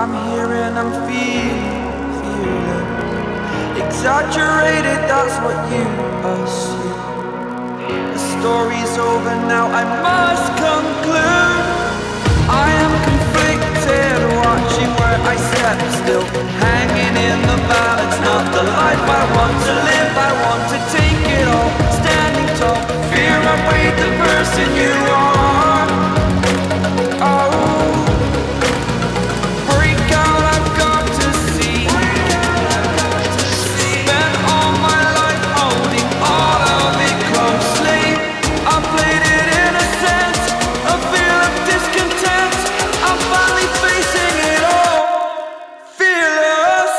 I'm here and I'm feeling exaggerated, that's what you assume. The story's over now, I must conclude. I am conflicted, watching where I step still, hanging in the balance, not the life I want to live. I want to take it all, standing tall, fear I weighed the person you are. Oh, break out, I've got to see. Spent all my life holding all of it closely. I played it in a sense, a feel of discontent. I'm finally facing it all, fearless.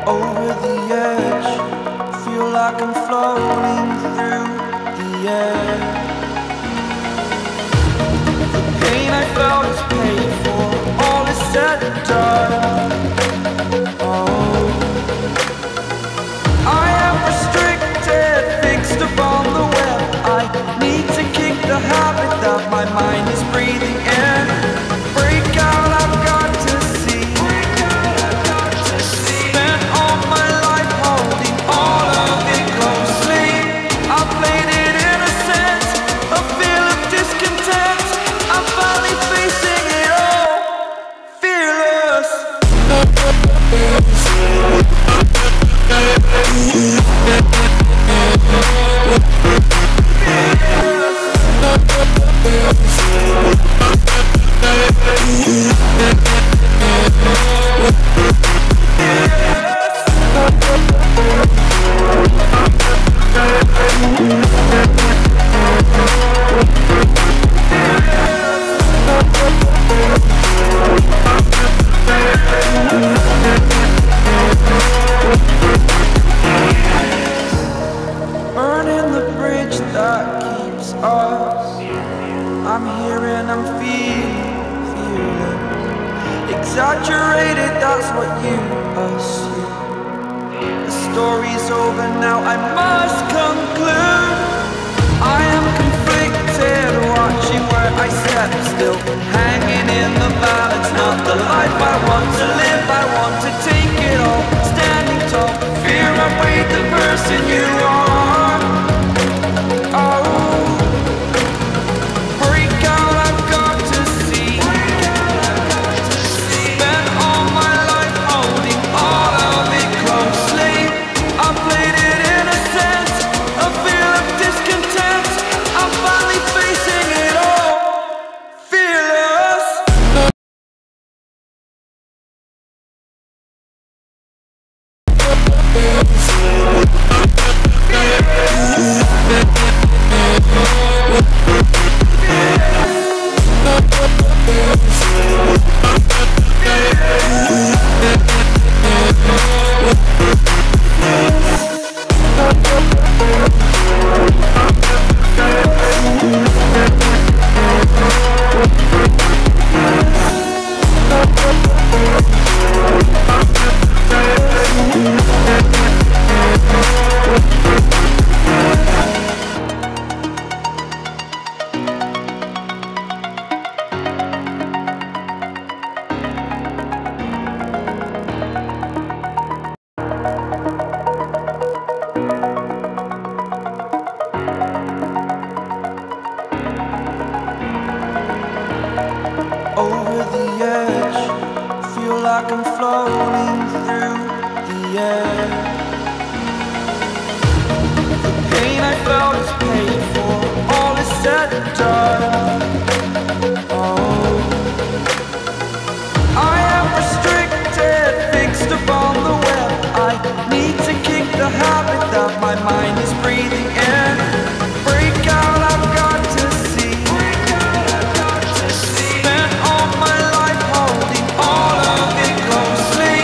Over the edge, feel like I'm floating through the air. The pain I felt is paid for, all is said and done. Oh, I am restricted, fixed upon the web. I need to kick the habit that my mind is breathing in. Break out, I've got to see. Spent all my life holding all of it closely. I played it in a sense, a feel of discontent. I'm finally facing it all, fearless. Burning the bridge that keeps us. I'm here and I'm feeling exaggerated, that's what you assume. The story's over now, I must conclude. I am conflicted, watching where I step still, hanging in the balance, not the life I want to live. I want to take it all, standing tall, fear I weighed the person you are. Oh, break out, I've got to see. Spent all my life holding all of it closely. I played it in a sense, a feel of discontent. like I'm floating through the air. The pain I felt is paid for, all is said and done. Oh, I am restricted, fixed upon the web. I need to kick the habit that my mind is breathing in. Break out, I've got to see. Spent all my life holding all of it closely.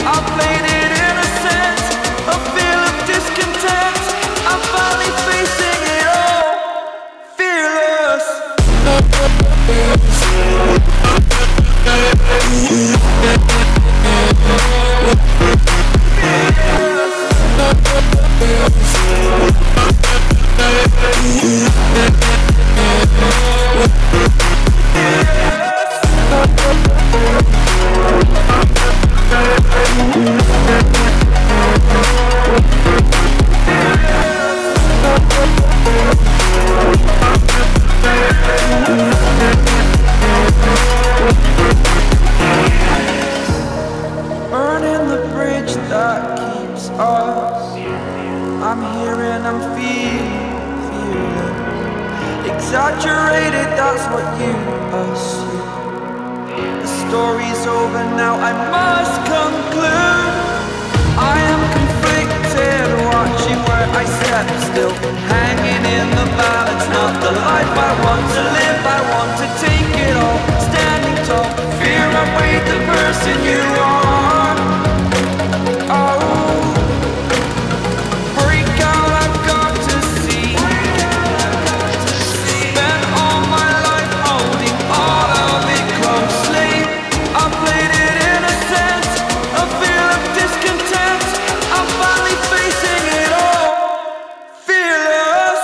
I played it innocent, a feel of discontent. I'm finally facing it all, fearless. Burning the bridge that keeps us. I'm here and I'm feeling exaggerated, that's what you assume. The story's over now, I must conclude. I am conflicted, watching where I step, still hanging in the balance. Not the life I want to live, I want to take it all. Standing tall, fear I weighed the person you are. Oh, break out, I've got to see. Spent all my life holding all of it closely. I played it innocent, a feel of discontent. I'm finally facing it all, fearless.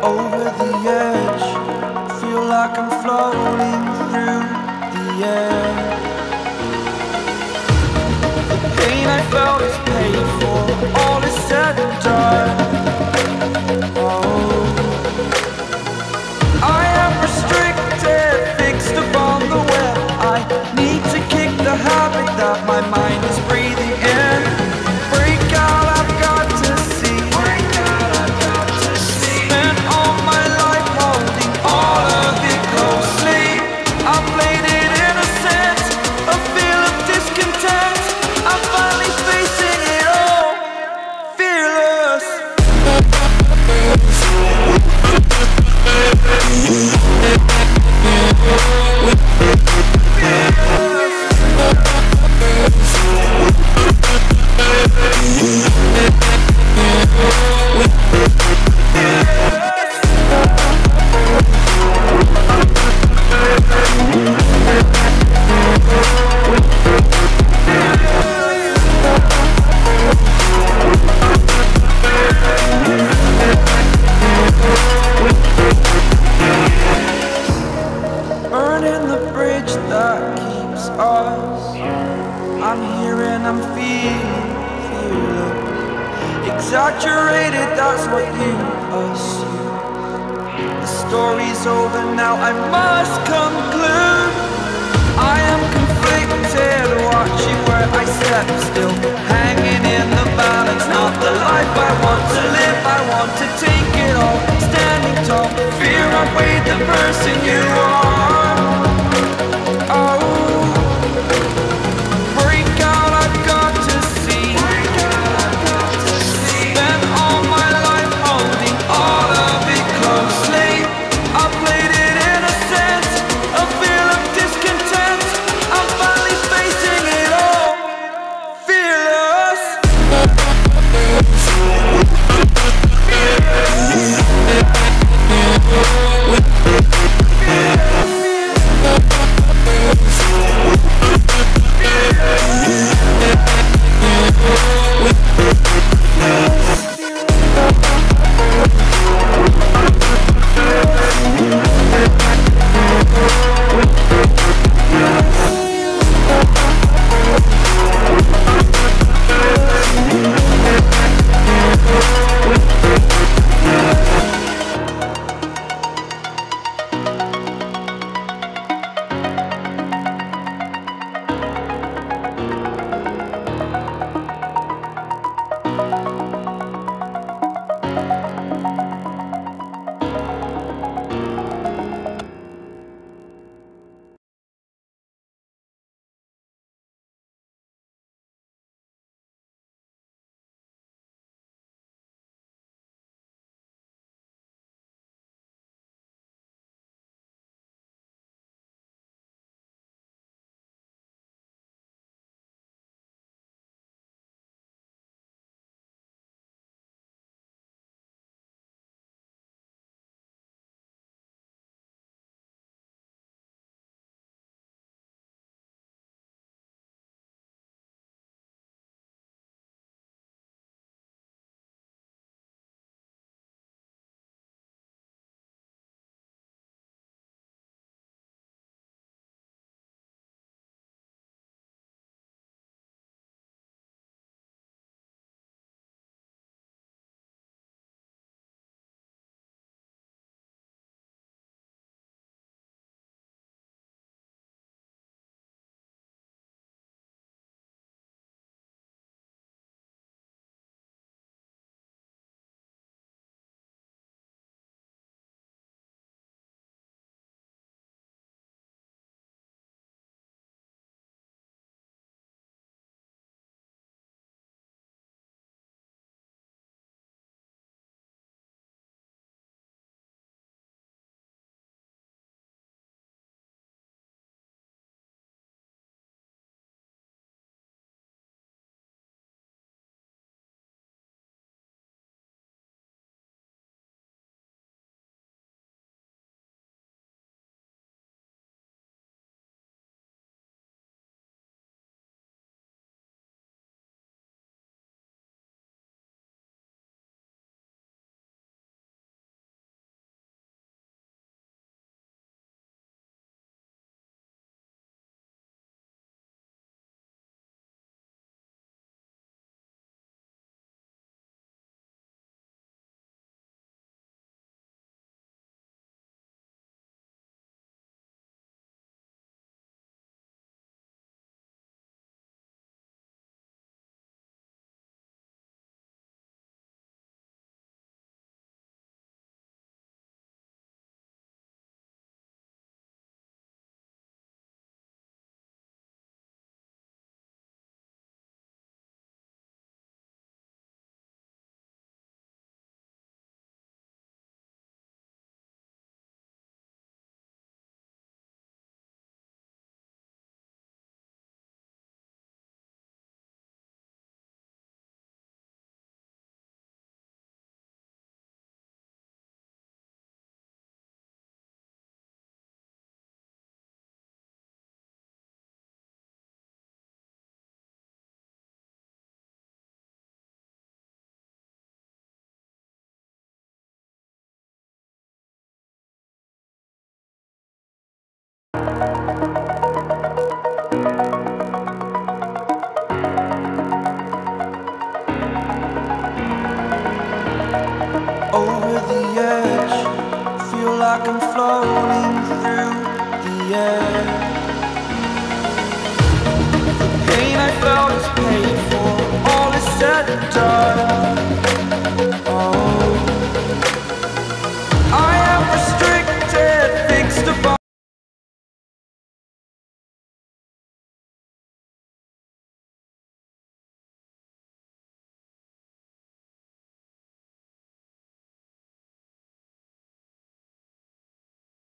Over the edge, feel like I'm floating through the air. The pain I felt is paid for, all is said and done. Oh, I am restricted, fixed upon the web. I need to kick the habit that my mind is breathing in. Break out, I've got to see. Spent all my life holding all of it closely. I played it innocent, a feel of discontent. I'm finally facing it all, fearless. Burning the bridge that keeps us. I'm here and I'm feeling exaggerated, that's what you assume. The story's over now, I must conclude. I am conflicted, watching where I step, still hanging in the balance. Not the life I want to live, I want to take it all. Standing tall, fear I weighed the person you are. like I'm floating through the air.